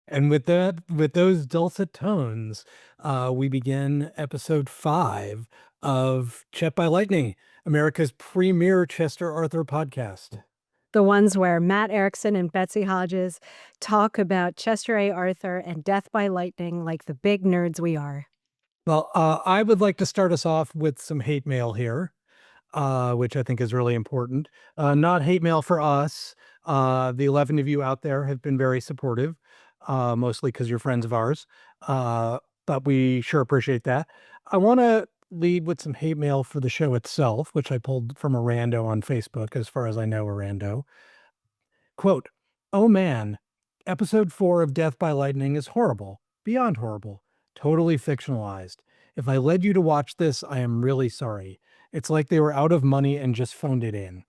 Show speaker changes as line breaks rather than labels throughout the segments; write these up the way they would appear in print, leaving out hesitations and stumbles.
And with those dulcet tones, we begin episode 5 of Chet by Lightning, America's premier Chester Arthur podcast.
The ones where Matt Erickson and Betsy Hodges talk about Chester A. Arthur and Death by Lightning like the big nerds we are.
Well, I would like to start us off with some hate mail here, which I think is really important. Not hate mail for us. The 11 of you out there have been very supportive, mostly because you're friends of ours. But we sure appreciate that. I want to lead with some hate mail for the show itself, which I pulled from a rando on Facebook, as far as I know, a rando. Quote, "Oh man, episode 4 of Death by Lightning is horrible, beyond horrible, totally fictionalized. If I led you to watch this, I am really sorry. It's like they were out of money and just phoned it in.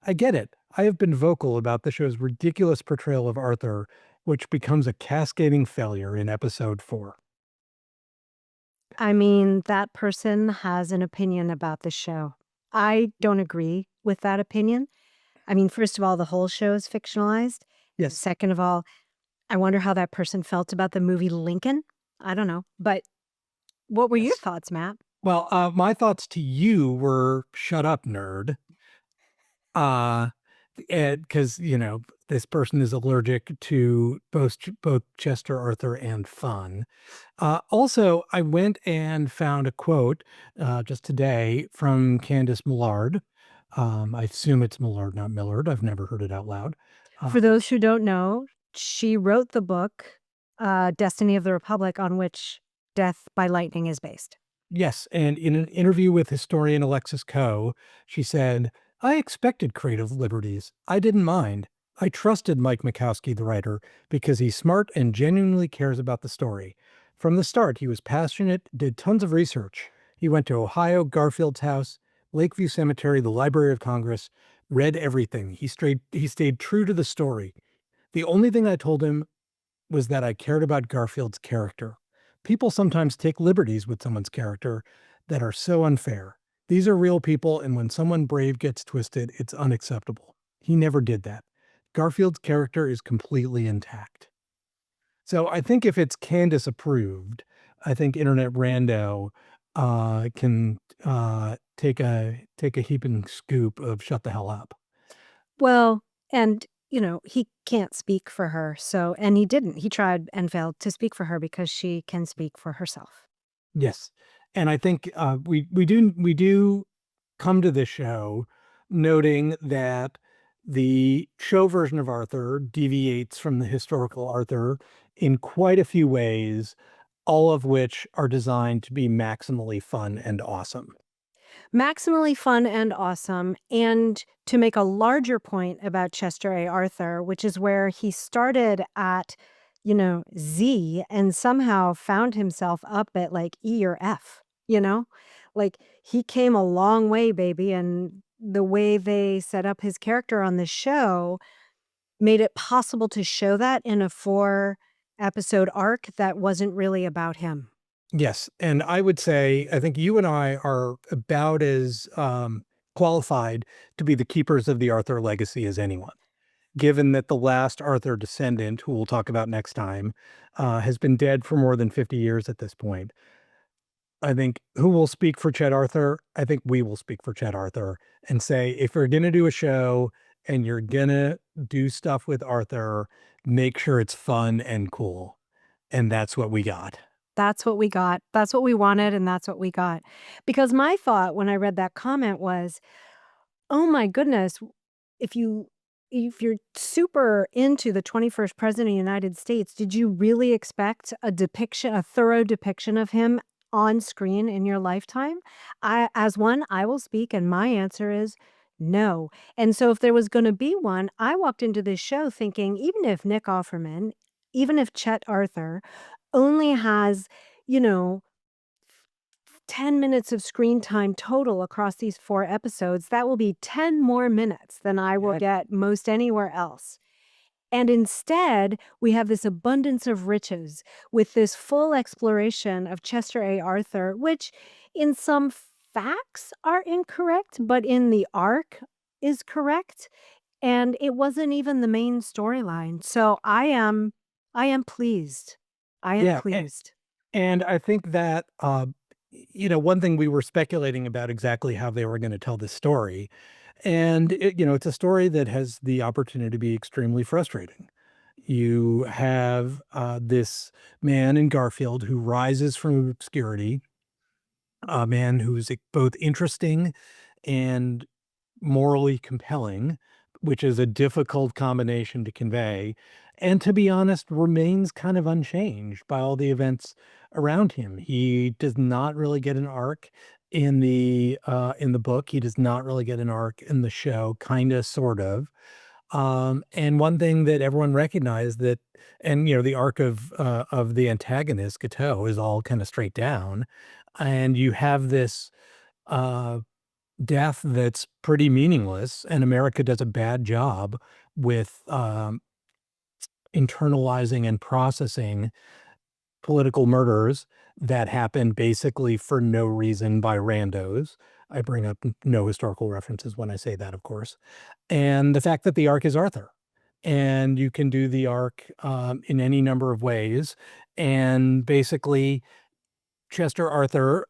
I get it. I have been vocal about the show's ridiculous portrayal of Arthur, which becomes a cascading failure in episode 4.
I mean, that person has an opinion about the show. I don't agree with that opinion. I mean, first of all, the whole show is fictionalized.
Yes.
Second of all, I wonder how that person felt about the movie Lincoln. I don't know. But what were your
Yes.
thoughts, Matt?
Well, my thoughts to you were shut up, nerd. Because, this person is allergic to both Chester Arthur and fun. Also, I went and found a quote just today from Candace Millard. I assume it's Millard, not Millard. I've never heard it out loud.
For those who don't know, she wrote the book, Destiny of the Republic, on which Death by Lightning is based.
Yes, and in an interview with historian Alexis Coe, she said, "I expected creative liberties. I didn't mind. I trusted Mike Mikowski, the writer, because he's smart and genuinely cares about the story. From the start, he was passionate, did tons of research. He went to Ohio, Garfield's house, Lakeview Cemetery, the Library of Congress, read everything. He stayed true to the story. The only thing I told him was that I cared about Garfield's character. People sometimes take liberties with someone's character that are so unfair. These are real people, and when someone brave gets twisted, it's unacceptable. He never did that. Garfield's character is completely intact." So I think if it's Candace approved, I think Internet Rando can take a heaping scoop of shut the hell up.
Well, and, he can't speak for her, and he didn't. He tried and failed to speak for her because she can speak for herself.
Yes, and I think we do come to this show noting that the show version of Arthur deviates from the historical Arthur in quite a few ways, all of which are designed to be maximally fun and awesome.
Maximally fun and awesome, and to make a larger point about Chester A. Arthur, which is where he started at, Z and somehow found himself up at, like, E or F, you know? Like, he came a long way, baby, and the way they set up his character on the show made it possible to show that in a 4-episode arc that wasn't really about him.
Yes, and I would say I think you and I are about as qualified to be the keepers of the Arthur legacy as anyone, given that the last Arthur descendant, who we'll talk about next time, has been dead for more than 50 years at this point. I think who will speak for Chet Arthur? I think we will speak for Chet Arthur and say, if you're going to do a show and you're going to do stuff with Arthur, make sure it's fun and cool. And that's what we got.
That's what we got. That's what we wanted, and that's what we got. Because my thought when I read that comment was, "Oh my goodness, if you if you're super into the 21st president of the United States, did you really expect a thorough depiction of him on screen in your lifetime?" As one, I will speak, and my answer is no. And so if there was gonna be one, I walked into this show thinking, even if Nick Offerman, even if Chet Arthur only has, you know, 10 minutes of screen time total across these 4 episodes, that will be 10 more minutes than I will
Yeah.
get most anywhere else. And instead, we have this abundance of riches with this full exploration of Chester A. Arthur, which in some facts are incorrect, but in the arc is correct. and it wasn't even the main storyline. So I am pleased. I am
Yeah,
pleased.
and I think that, one thing we were speculating about exactly how they were gonna tell this story, and it's a story that has the opportunity to be extremely frustrating. You have, this man in Garfield who rises from obscurity, a man who's, both interesting and morally compelling, which is a difficult combination to convey, and to be honest, remains kind of unchanged by all the events around him. He does not really get an arc in the book. He does not really get an arc in the show, kinda, sort of. And one thing that everyone recognized that and, the arc of the antagonist, Gateau, is all kinda straight down, and you have this, uh death that's pretty meaningless, and America does a bad job with, internalizing and processing political murders that happen basically for no reason by randos. I bring up no historical references when I say that, of course. And the fact that the arc is Arthur. And you can do the arc, in any number of ways, and basically Chester Arthur,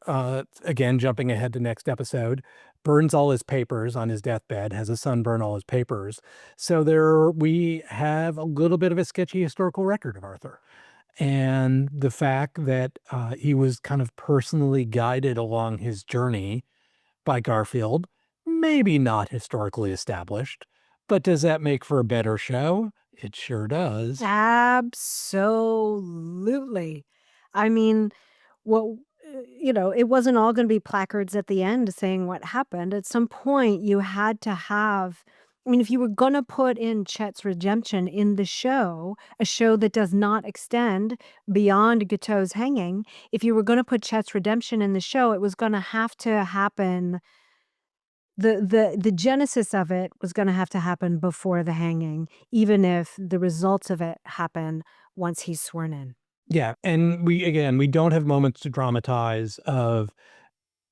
again, jumping ahead to next episode, burns all his papers on his deathbed, has his son burn all his papers. So there we have a little bit of a sketchy historical record of Arthur. And the fact that he was kind of personally guided along his journey by Garfield, maybe not historically established, but does that make for a better show? It sure does.
Absolutely. I mean, well, it wasn't all gonna be placards at the end saying what happened. At some point, you had to have I mean, if you were gonna put in Chet's redemption in the show, a show that does not extend beyond Guiteau's hanging, if you were gonna put Chet's redemption in the show, it was gonna have to happen the genesis of it was gonna have to happen before the hanging, even if the results of it happen once he's sworn in.
Yeah, and we don't have moments to dramatize of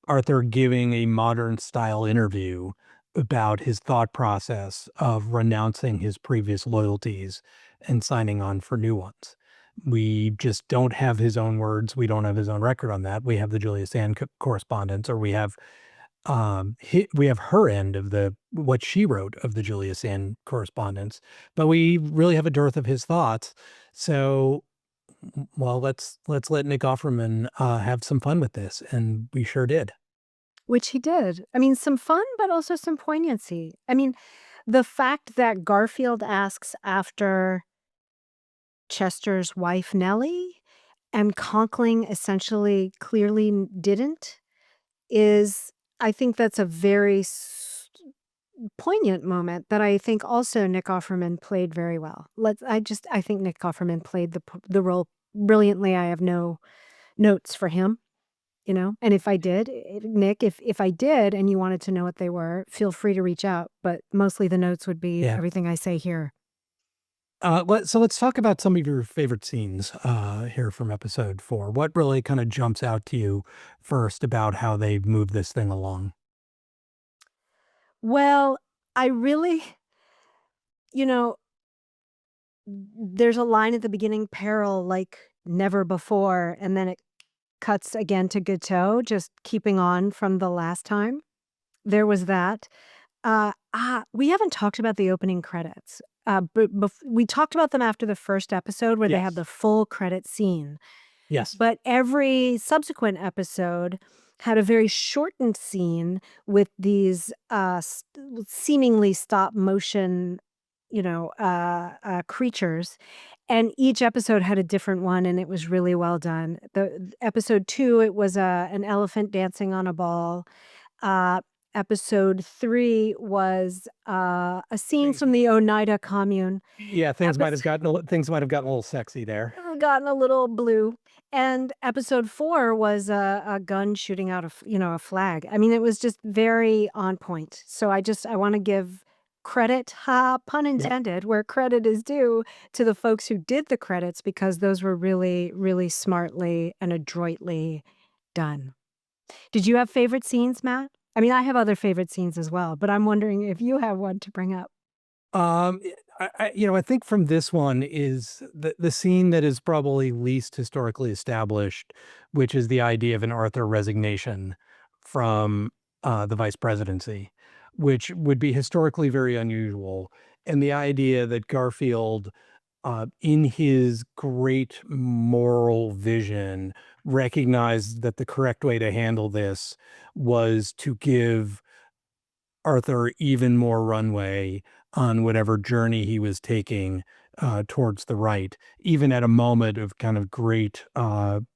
Arthur giving a modern style interview about his thought process of renouncing his previous loyalties and signing on for new ones. We just don't have his own words. We don't have his own record on that. We have the Julia Sand correspondence, or we have her end of the what she wrote of the Julia Sand correspondence, but we really have a dearth of his thoughts. So, well, let's let Nick Offerman have some fun with this, and we sure did.
Which he did. I mean, some fun, but also some poignancy. I mean, the fact that Garfield asks after Chester's wife, Nellie, and Conkling essentially clearly didn't, is I think that's a very poignant moment that I think also Nick Offerman played very well. I think Nick Offerman played the role brilliantly. I have no notes for him. And if I did, Nick, if I did and you wanted to know what they were, feel free to reach out, but mostly the notes would be
Yeah.
everything I say here.
Let's talk about some of your favorite scenes here from episode 4. What really kind of jumps out to you first about how they move this thing along?
Well, I really you know, there's a line at the beginning, "Peril like never before," and then it cuts again to Guiteau, just keeping on from the last time. There was that. We haven't talked about the opening credits. But we talked about them after the first episode where they had
Yes.
the full credit scene.
Yes.
But every subsequent episode had a very shortened scene with these seemingly stop motion, creatures. And each episode had a different one, and it was really well done. The episode 2, it was an elephant dancing on a ball. Uh, Episode 3 was, a scene
Things
from the Oneida Commune.
Yeah,
Epis
things might have gotten a little sexy there.
Gotten a little blue, and episode 4 was a gun shooting out a flag. I mean, it was just very on point. So I wanna give credit, ha, pun
Yep.
intended, where credit is due to the folks who did the credits because those were really, really smartly and adroitly done. Did you have favorite scenes, Matt? I mean, I have other favorite scenes as well, but I'm wondering if you have one to bring up.
Um, I think from this one is the scene that is probably least historically established, which is the idea of an Arthur resignation from the vice presidency, which would be historically very unusual, and the idea that Garfield, in his great moral vision, recognized that the correct way to handle this was to give Arthur even more runway on whatever journey he was taking towards the right, even at a moment of kind of great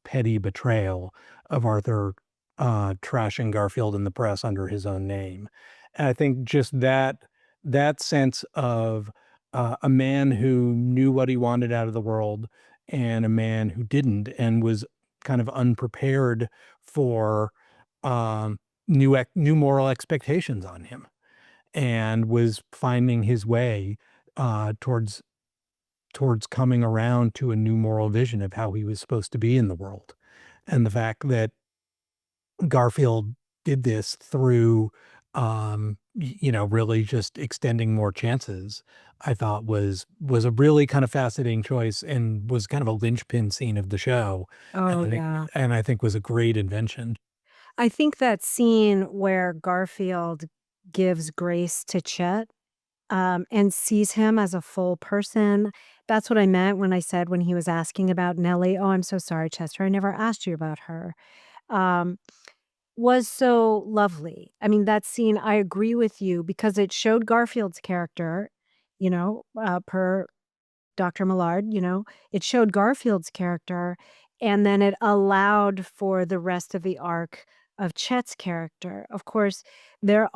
petty betrayal of Arthur trashing Garfield in the press under his own name. And I think just that sense of a man who knew what he wanted out of the world and a man who didn't and was kind of unprepared for um, new moral expectations on him and was finding his way towards coming around to a new moral vision of how he was supposed to be in the world. And the fact that Garfield did this through really just extending more chances, I thought was a really kind of fascinating choice and was kind of a linchpin scene of the show.
Oh,
And I think
yeah.
was a great invention.
I think that scene where Garfield gives grace to Chet, and sees him as a full person, that's what I meant when I said when he was asking about Nellie, "Oh, I'm so sorry, Chester, I never asked you about her," um, was so lovely. I mean, that scene, I agree with you because it showed Garfield's character, per Dr. Millard, it showed Garfield's character, and then it allowed for the rest of the arc of Chet's character. Of course, there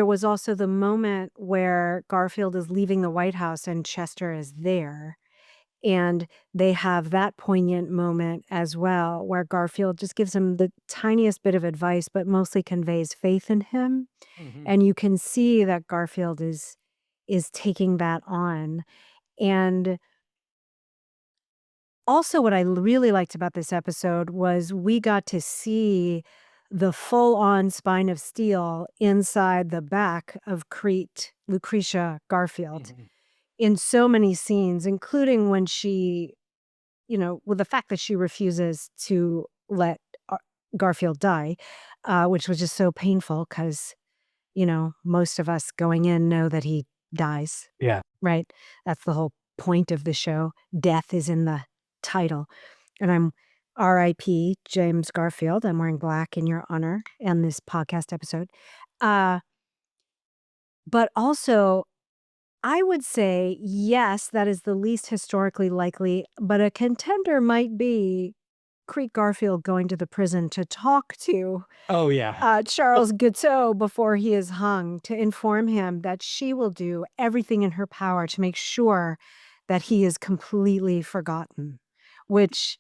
was also the moment where Garfield is leaving the White House and Chester is there, and they have that poignant moment as well, where Garfield just gives him the tiniest bit of advice, but mostly conveys faith in him,
Mhm.
and you can see that Garfield is taking that on, and also, what I really liked about this episode was we got to see the full-on spine of steel inside the back of Lucretia Garfield
Mhm.
in so many scenes, including when with the fact that she refuses to let Garfield die, which was just so painful because, most of us going in know that he dies.
Yeah.
Right? That's the whole point of the show. Death is in the title. And I'm RIP James Garfield. I'm wearing black in your honor in this podcast episode. Uh, but also, I would say, yes, that is the least historically likely, but a contender might be Creek Garfield going to the prison to talk to
Oh, yeah.
Charles Guiteau before he is hung to inform him that she will do everything in her power to make sure that he is completely forgotten, which,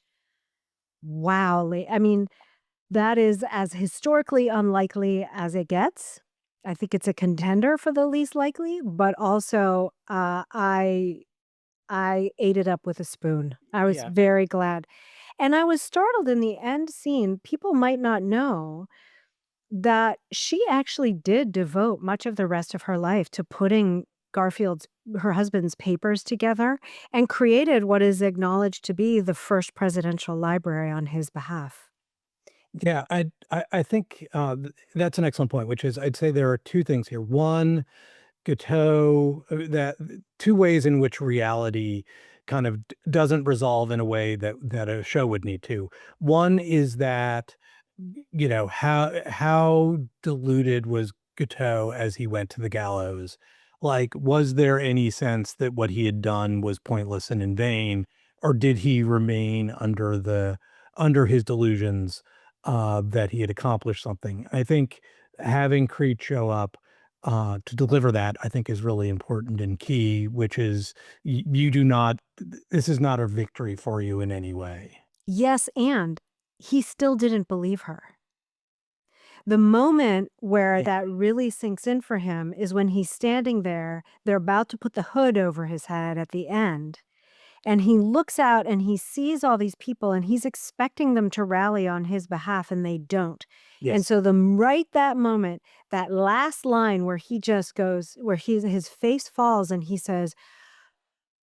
wowly, I mean, that is as historically unlikely as it gets. I think it's a contender for the least likely, but also, I ate it up with a spoon. I was
Yeah.
very glad, and I was startled in the end scene. People might not know that she actually did devote much of the rest of her life to putting her husband's papers together and created what is acknowledged to be the first presidential library on his behalf.
Yeah, I think, that's an excellent point, which is I'd say there are 2 things here. One, Guiteau, that 2 ways in which reality kind of doesn't resolve in a way that a show would need to. One is that, how deluded was Guiteau as he went to the gallows? Like, was there any sense that what he had done was pointless and in vain, or did he remain under his delusions, that he had accomplished something? I think having Creed show up, to deliver that, I think is really important and key, which is you do not, this is not a victory for you in any way.
Yes, and he still didn't believe her. The moment where
Yeah.
that really sinks in for him is when he's standing there, they're about to put the hood over his head at the end, And he looks out and he sees all these people and he's expecting them to rally on his behalf and they don't. And
Yes.
so right that moment, that last line where he just goes, where his face falls and he says,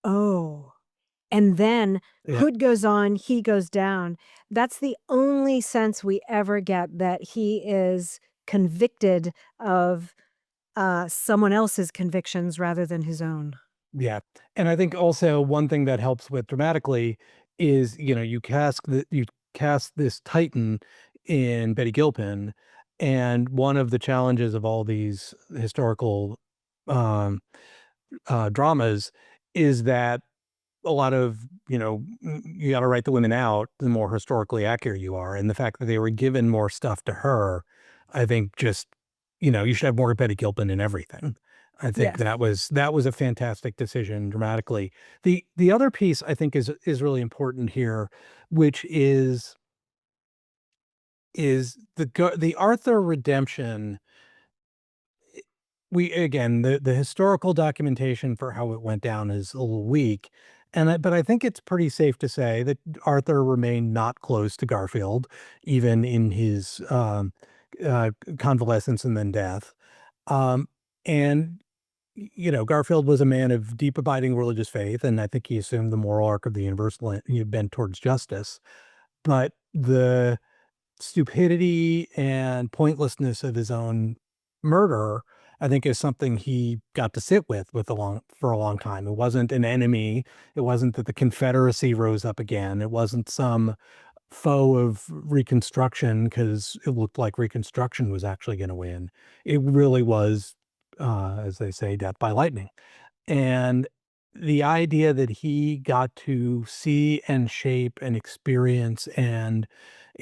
"Oh." And then
Yeah.
hood goes on, he goes down. That's the only sense we ever get that he is convicted of, someone else's convictions rather than his own.
Yeah. And I think also one thing that helps with dramatically is, you cast this titan in Betty Gilpin, and one of the challenges of all these historical um dramas is that a lot of, you got to write the women out the more historically accurate you are. And the fact that they were given more stuff to her, I think just, you should have more Betty Gilpin in everything. I think
Yes.
that was a fantastic decision dramatically. The other piece I think is really important here, which is the Arthur redemption. We again, the historical documentation for how it went down is a little weak, but I think it's pretty safe to say that Arthur remained not close to Garfield, even in his, convalescence and then death. Um, and, Garfield was a man of deep abiding religious faith, and I think he assumed the moral arc of the universe bent towards justice. But the stupidity and pointlessness of his own murder, I think, is something he got to sit with for a long time. It wasn't an enemy. It wasn't that the Confederacy rose up again. It wasn't some foe of Reconstruction because it looked like Reconstruction was actually going to win. It really was, as they say, death by lightning. And the idea that he got to see and shape and experience and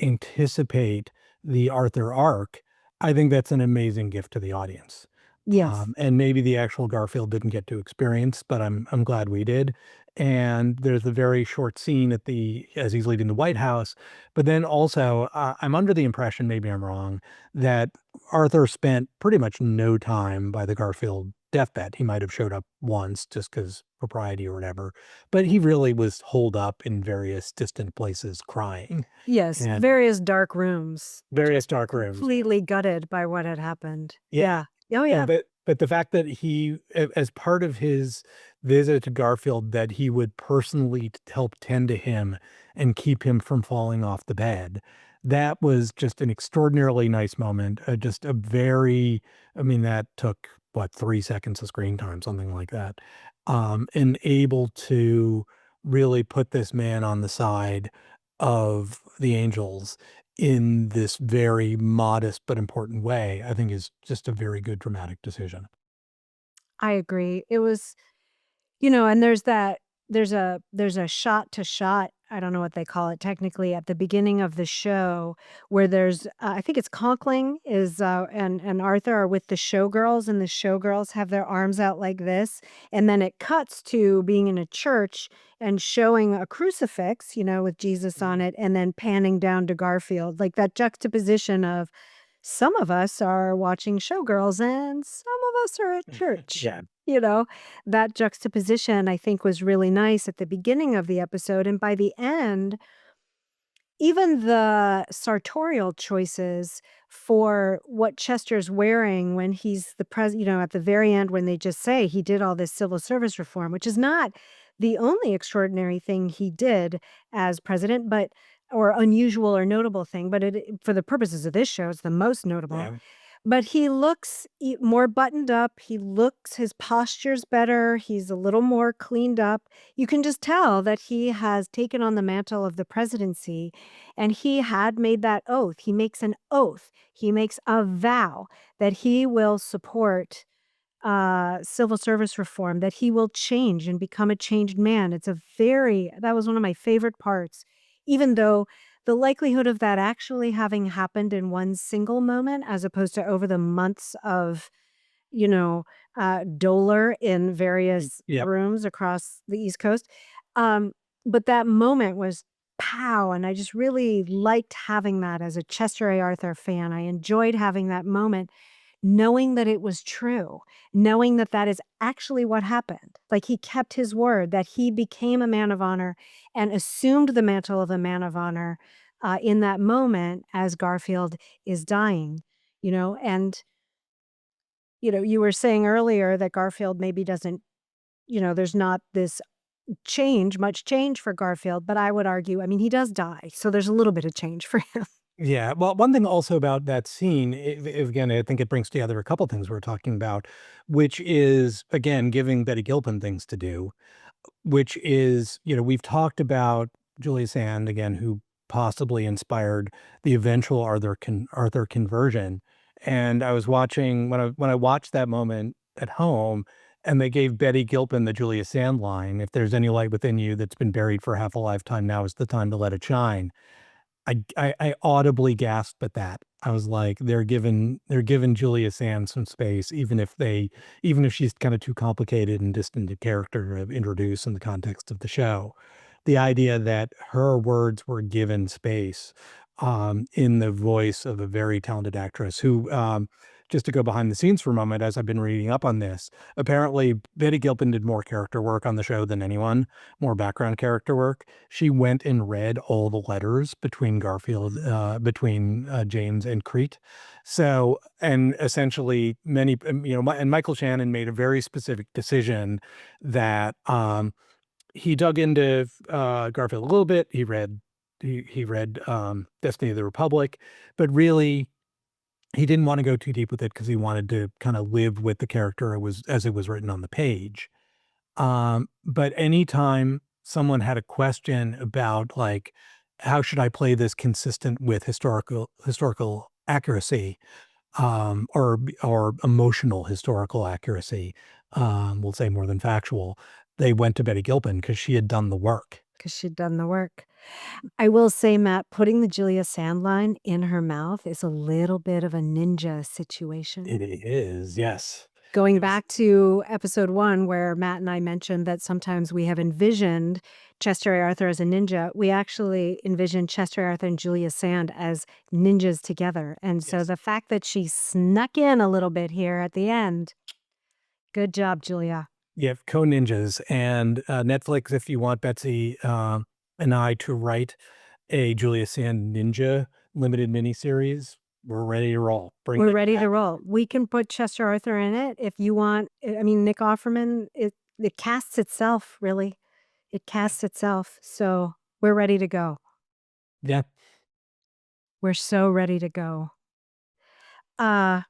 anticipate the Arthur arc, I think that's an amazing gift to the audience.
Yes.
And maybe the actual Garfield didn't get to experience, but I'm glad we did. And there's a very short scene as he's leaving the White House, but then also I'm under the impression, maybe I'm wrong, that Arthur spent pretty much no time by the Garfield deathbed. He might have showed up once just because propriety or whatever, but he really was holed up in various distant places crying
Yes,
and
various dark rooms,
various
just
dark rooms.
completely gutted by what had happened.
Yeah.
Yeah. Oh,
And
yeah.
but the fact that as part of his visit to Garfield, that he would personally help tend to him and keep him from falling off the bed, that was just an extraordinarily nice moment, just a very I mean, that took, what, 3 seconds of screen time, something like that, and able to really put this man on the side of the angels in this very modest but important way, I think is just a very good dramatic decision.
I agree. It was and there's a shot to shot, I don't know what they call it technically, at the beginning of the show where I think it's Conkling and Arthur are with the showgirls, and the showgirls have their arms out like this, and then it cuts to being in a church and showing a crucifix, with Jesus on
Mhm.
it, and then panning down to Garfield, like that juxtaposition of some of us are watching showgirls and some of us are at church.
Yeah.
You know, that juxtaposition I think was really nice at the beginning of the episode. And by the end, even the sartorial choices for what Chester's wearing when he's the at the very end when they just say he did all this civil service reform, which is not the only extraordinary thing he did as president, but or unusual or notable thing, but for the purposes of this show, it's the most notable.
Yeah.
But he looks more buttoned up. His posture's better. He's a little more cleaned up. You can just tell that he has taken on the mantle of the presidency and he had made that oath. He makes an oath. He makes a vow that he will support civil service reform, that he will change and become a changed man. That was one of my favorite parts, even though the likelihood of that actually having happened in one single moment, as opposed to over the months of, you know, dolor in various
Yep.
rooms across the East Coast. Um, but that moment was pow. And I just really liked having that as a Chester A. Arthur fan. I enjoyed having that moment knowing that it was true, knowing that that is actually what happened. Like, he kept his word that he became a man of honor and assumed the mantle of a man of honor, in that moment as Garfield is dying, and, you were saying earlier that Garfield maybe doesn't, there's not this much change for Garfield, but I would argue, I mean, he does die, so there's a little bit of change for him.
Yeah, well, one thing also about that scene, again, I think it brings together a couple things we're talking about, which is, again, giving Betty Gilpin things to do. Which is, we've talked about Julia Sand again, who possibly inspired the eventual Arthur conversion. And I was watching when I watched that moment at home, and they gave Betty Gilpin the Julia Sand line, "If there's any light within you that's been buried for half a lifetime, now is the time to let it shine." I audibly gasped at that. I was like, they're giving Julia Sands some space, even if she's kinda too complicated and distant a character to introduce in the context of the show. The idea that her words were given space, in the voice of a very talented actress who, just to go behind the scenes for a moment as I've been reading up on this, apparently Betty Gilpin did more character work on the show than anyone, more background character work. She went and read all the letters between James and Crete. So, and essentially and Michael Shannon made a very specific decision that, he dug into, Garfield a little bit. He read Destiny of the Republic, but really he didn't wanna go too deep with it because he wanted to kinda live with the character it was written on the page. But anytime someone had a question about, like, how should I play this consistent with historical accuracy, or emotional historical accuracy, we'll say more than factual, they went to Betty Gilpin because she had done the work.
'Cause she'd done the work. I will say, Matt, putting the Julia Sand line in her mouth is a little bit of a ninja situation.
It is, yes.
Going back to episode 1 where Matt and I mentioned that sometimes we have envisioned Chester A. Arthur as a ninja, we actually envisioned Chester A. Arthur and Julia Sand as ninjas together, and so
Yes.
the fact that she snuck in a little bit here at the end, good job, Julia.
Yeah, co-ninjas, and, Netflix, if you want Betsy, and I to write a Julia Sand Ninja limited miniseries, we're ready to roll. Bring
We're
it
ready
back.
to roll. We can put Chester Arthur in it if you want. I mean, Nick Offerman, it casts itself, really. It casts itself, so we're ready to go.
Yeah.
We're so ready to go. Uh,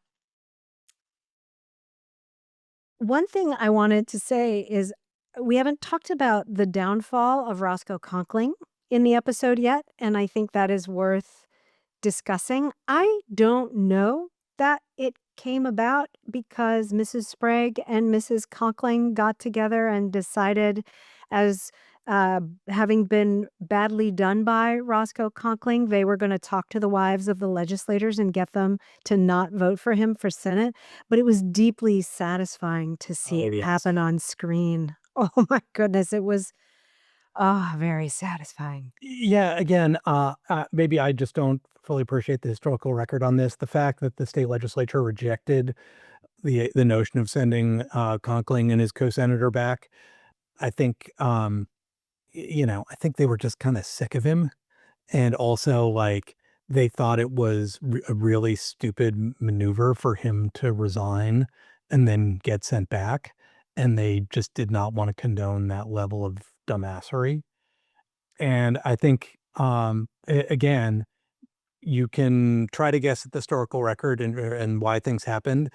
One thing I wanted to say is we haven't talked about the downfall of Roscoe Conkling in the episode yet, and I think that is worth discussing. I don't know that it came about because Mrs. Sprague and Mrs. Conkling got together and decided, as having been badly done by Roscoe Conkling, they were going to talk to the wives of the legislators and get them to not vote for him for Senate. But it was deeply satisfying to see
Oh,
it
yes.
happen on screen. Oh my goodness. It was very satisfying.
Yeah, again, maybe I just don't fully appreciate the historical record on this. The fact that the state legislature rejected the notion of sending, Conkling and his co-senator back, I think, I think they were just kinda sick of him. And also, like, they thought it was a really stupid maneuver for him to resign and then get sent back, and they just did not wanna condone that level of dumbassery. And I think, again, you can try to guess at the historical record and why things happened.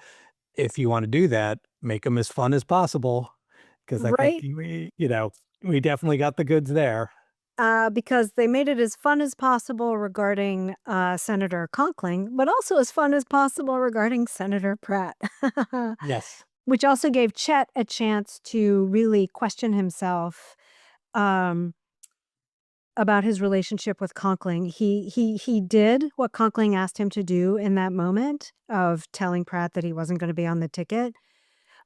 If you wanna do that, make them as fun as possible, because I think
Right?
we definitely got the goods there.
Because they made it as fun as possible regarding, Senator Conkling, but also as fun as possible regarding Senator Pratt.
Yes.
Which also gave Chet a chance to really question himself, um, about his relationship with Conkling. He did what Conkling asked him to do in that moment of telling Pratt that he wasn't gonna be on the ticket.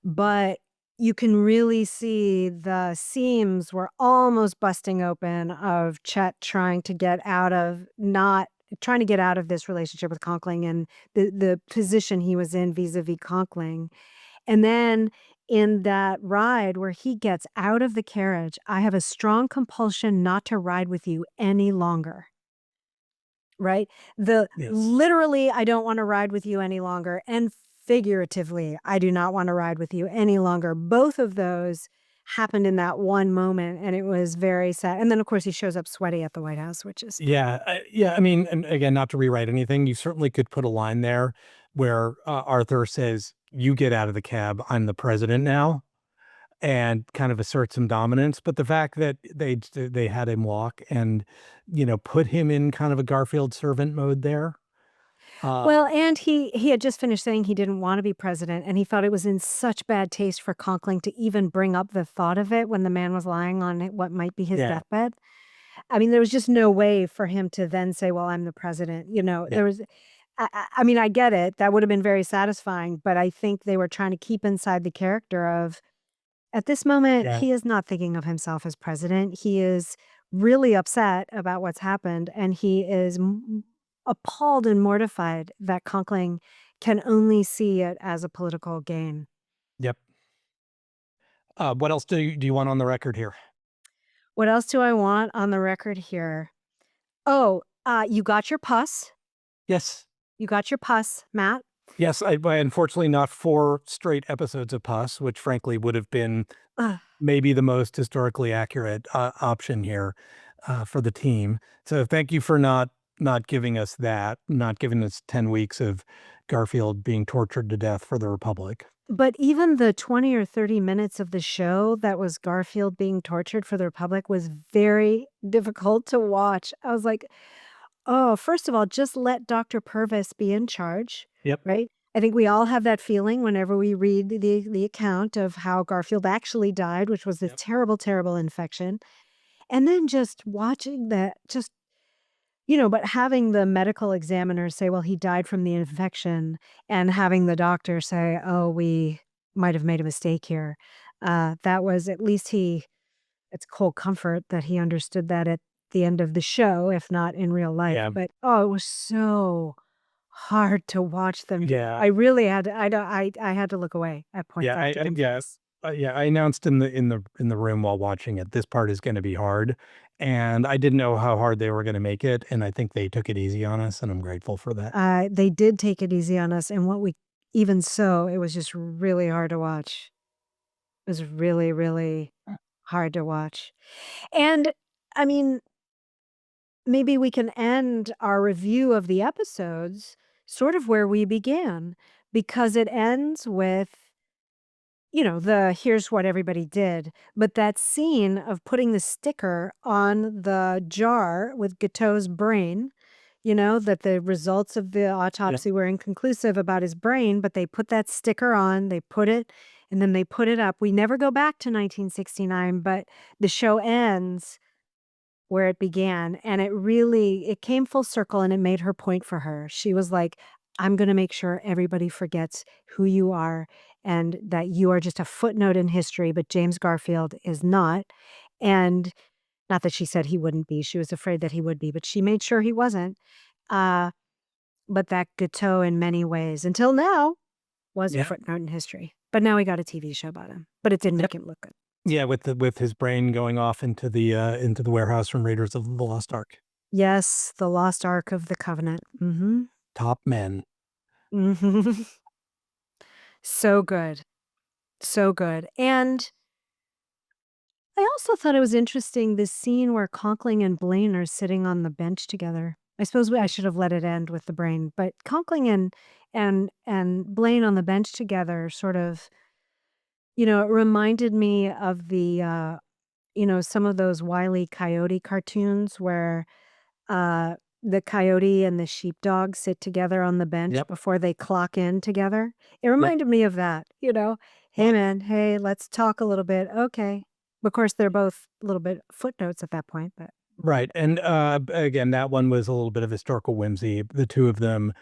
But you can really see the seams were almost busting open of Chet trying to get out of not trying to get out of this relationship with Conkling and the position he was in vis-a-vis Conkling. And then in that ride where he gets out of the carriage, "I have a strong compulsion not to ride with you any longer." Right? The
Yes.
literally, "I don't wanna ride with you any longer," and figuratively, "I do not wanna ride with you any longer." Both of those happened in that one moment, and it was very sad. And then, of course, he shows up sweaty at the White House, which is
Yeah, I mean, and again, not to rewrite anything, you certainly could put a line there where, Arthur says, "You get out of the cab, I'm the president now," and kind of assert some dominance, but the fact that they had him walk and, put him in kind of a Garfield servant mode there, uh,
well, and he had just finished saying he didn't wanna be president, and he thought it was in such bad taste for Conkling to even bring up the thought of it when the man was lying on what might be his
yeah,
deathbed. I mean, there was just no way for him to then say, "Well, I'm the president,"
yeah,
there was I mean, I get it, that would have been very satisfying, but I think they were trying to keep inside the character of, at this moment,
yeah,
he is not thinking of himself as president, he is really upset about what's happened, and he is appalled and mortified that Conkling can only see it as a political gain.
yep. What else do you want on the record here?
What else do I want on the record here? Oh, you got your puss.
Yes.
You got your puss, Matt.
Yes, I unfortunately not 4 straight episodes of Puss, which frankly would have been
Ugh.
maybe the most historically accurate, option here, for the team. So thank you for not giving us that, not giving us 10 weeks of Garfield being tortured to death for the Republic.
But even the 20 or 30 minutes of the show that was Garfield being tortured for the Republic was very difficult to watch. I was like, "Oh, first of all, just let Doctor Purvis be in charge,"
Yep,
right? I think we all have that feeling whenever we read the account of how Garfield actually died, which was this
yep,
terrible, terrible infection. And then just watching that, just but having the medical examiner say, "Well, he died from the infection," and having the doctor say, "Oh, we might have made a mistake here." That was at least it's cold comfort that he understood that at the end of the show, if not in real life.
yeah,
But, oh, it was so hard to watch them.
yeah,
I really had to I don't I had to look away at points.
yeah,
I have to confess.
yeah, I announced in the room while watching it, "This part is gonna be hard," and I didn't know how hard they were gonna make it, and I think they took it easy on us, and I'm grateful for that.
They did take it easy on us, and what we even so, it was just really hard to watch. It was really, really hard to watch. And, I mean, maybe we can end our review of the episodes sort of where we began, because it ends with, the "here's what everybody did," but that scene of putting the sticker on the jar with Guiteau's brain, that the results of the
Yeah,
autopsy were inconclusive about his brain, but they put that sticker on, they put it and then they put it up. We never go back to 1969, but the show ends where it began, and it came full circle, and it made her point for her. She was like, "I'm gonna make sure everybody forgets who you are and that you are just a footnote in history, but James Garfield is not." And not that she said he wouldn't be, she was afraid that he would be, but she made sure he wasn't. Uh, but that Guiteau in many ways, until now, was a
yeah,
footnote in history. But now we got a TV show about him, but it didn't
yep.
make him look good.
Yeah, with his brain going off into the warehouse from Raiders of the Lost Ark.
Yes, the lost ark of the covenant. Mhm.
Top men.
Mhm. So good. So good. And I also thought it was interesting this scene where Conkling and Blaine are sitting on the bench together. I suppose I should have let it end with the brain, but Conkling and Blaine on the bench together sort of, it reminded me of some of those Wile E. Coyote cartoons where uh the coyote and the sheepdog sit together on the bench
Yep,
before they clock in together. It
yep.
reminded me of that. "Hey,
Well,
man. Hey, let's talk a little bit." "Okay." Of course, they're both a little bit footnotes at that point, but
right, and, again, that one was a little bit of historical whimsy. The 2 of them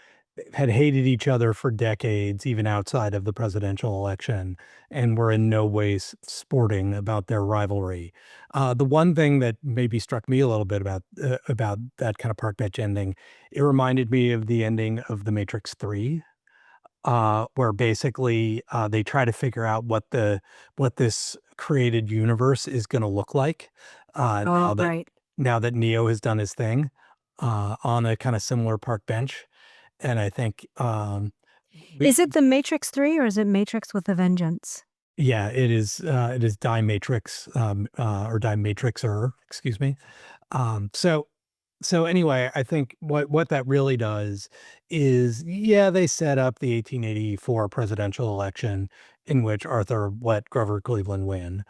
had hated each other for decades, even outside of the presidential election, and were in no way sporting about their rivalry. The one thing that maybe struck me a little bit about that kind of park bench ending, it reminded me of the ending of The Matrix 3, where basically they try to figure out what this created universe is going to look like
Oh, right.
now that Neo has done his thing on a kind of similar park bench. And I think,
Is
we
it The Matrix 3 or is it Matrix with a Vengeance?
yeah, it is Die Matrix, or Die Matrixer, excuse me. So anyway, I think what that really does is, yeah, they set up the 1884 presidential election in which Arthur let Grover Cleveland win.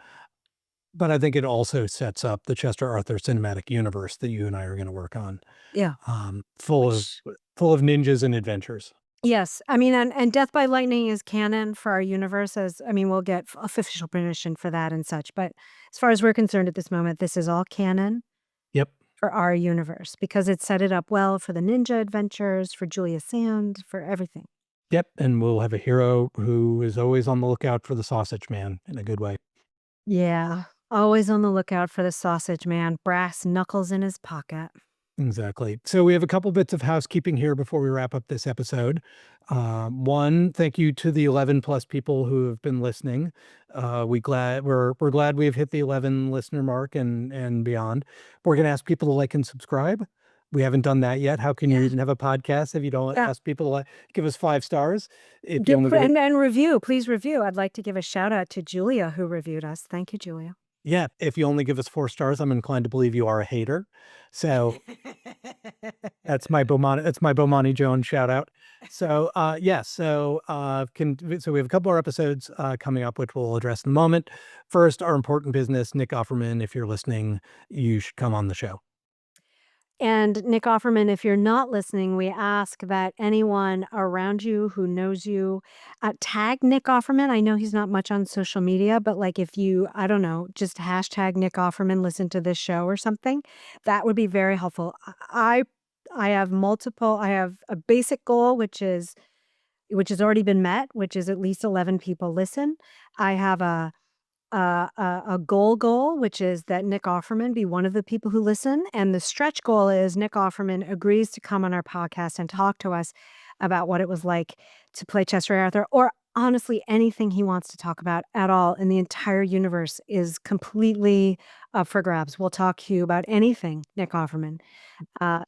But I think it also sets up the Chester Arthur cinematic universe that you and I are gonna work on,
Yeah.
full of
Which
ninjas and adventures.
Yes, I mean, and Death by Lightning is canon for our universe as I mean, we'll get official permission for that and such, but as far as we're concerned at this moment, this is all canon
Yep.
for our universe because it set it up well for the ninja adventures, for Julia Sand, for everything.
Yep, and we'll have a hero who is always on the lookout for the sausage man in a good way.
Yeah, always on the lookout for the sausage man, brass knuckles in his pocket.
Exactly. So we have a couple bits of housekeeping here before we wrap up this episode. One, thank you to the 11 plus people who have been listening. We're glad we've hit the 11 listener mark and beyond. We're going to ask people to like and subscribe. We haven't done that yet. How can you
Yeah.
even have a podcast if you don't
Yeah.
ask people to give us 5 stars? If you only give it,
And review, please review. I'd like to give a shout out to Julia who reviewed us. Thank you, Julia.
yeah, if you only give us 4 stars, I'm inclined to believe you are a hater. So that's my Bomani Jones shout out. So, yeah, so we have a couple more episodes, coming up, which we'll address in a moment. First, our important business, Nick Offerman, if you're listening, you should come on the show.
And Nick Offerman, if you're not listening, we ask that anyone around you who knows you, tag Nick Offerman. I know he's not much on social media, but like if you, I don't know, just hashtag Nick Offerman, listen to this show or something, that would be very helpful. I have multiple. I have a basic goal, which has already been met, which is at least 11 people listen. I have a goal, which is that Nick Offerman be one of the people who listen, and the stretch goal is Nick Offerman agrees to come on our podcast and talk to us about what it was like to play Chester Arthur, or honestly, anything he wants to talk about at all in the entire universe is completely up for grabs. We'll talk to you about anything, Nick Offerman.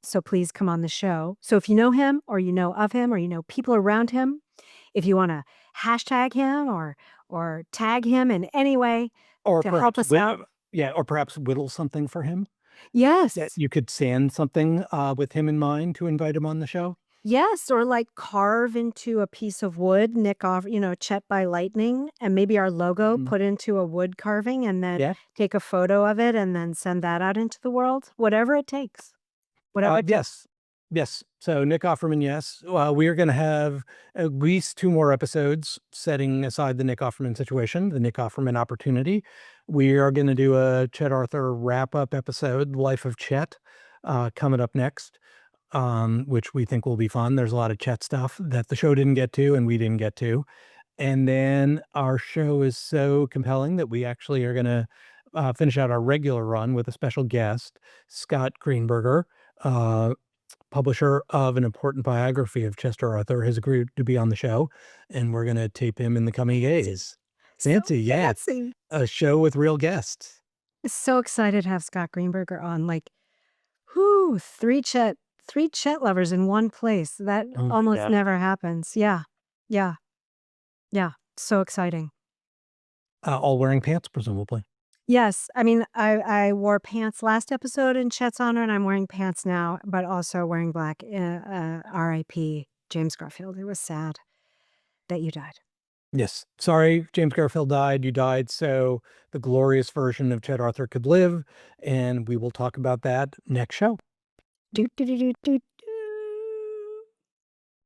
So please come on the show. So if you know him, or you know of him, or you know people around him, if you wanna hashtag him or tag him in any way
Or
to help
perhaps,
us out.
yeah, or perhaps whittle something for him that
Yes.
you could sand something with him in mind to invite him on the show.
Yes, or, like, carve into a piece of wood, nick off Chet by Lightning, and maybe our logo
Mhm.
put into a wood carving, and then
Yeah.
take a photo of it, and then send that out into the world. Whatever it takes. Whatever it takes.
Yes. Yes. So Nick Offerman, yes. We are going to have at least 2 more episodes setting aside the Nick Offerman situation, the Nick Offerman opportunity. We are going to do a Chet Arthur wrap up episode, Life of Chet, coming up next, which we think will be fun. There's a lot of Chet stuff that the show didn't get to and we didn't get to. And then our show is so compelling that we actually are going to finish out our regular run with a special guest, Scott Greenberger, uh, publisher of an important biography of Chester Arthur, has agreed to be on the show, and we're going to tape him in the coming
Fancy.
days.
So
Fancy, yeah.
fancy.
A show with real guests.
So excited to have Scott Greenberger on, like, whoo, 3 Chet lovers in one place. That
Oh my
almost
gosh.
never happens. Yeah. Yeah. Yeah. So exciting.
All wearing pants, presumably.
Yes. I mean, I wore pants last episode in Chet's honor, and I'm wearing pants now, but also wearing black. RIP James Garfield. It was sad that you died.
Yes. Sorry, James Garfield died. You died so the glorious version of Chet Arthur could live, and we will talk about that next show.
Do, do, do, do, do,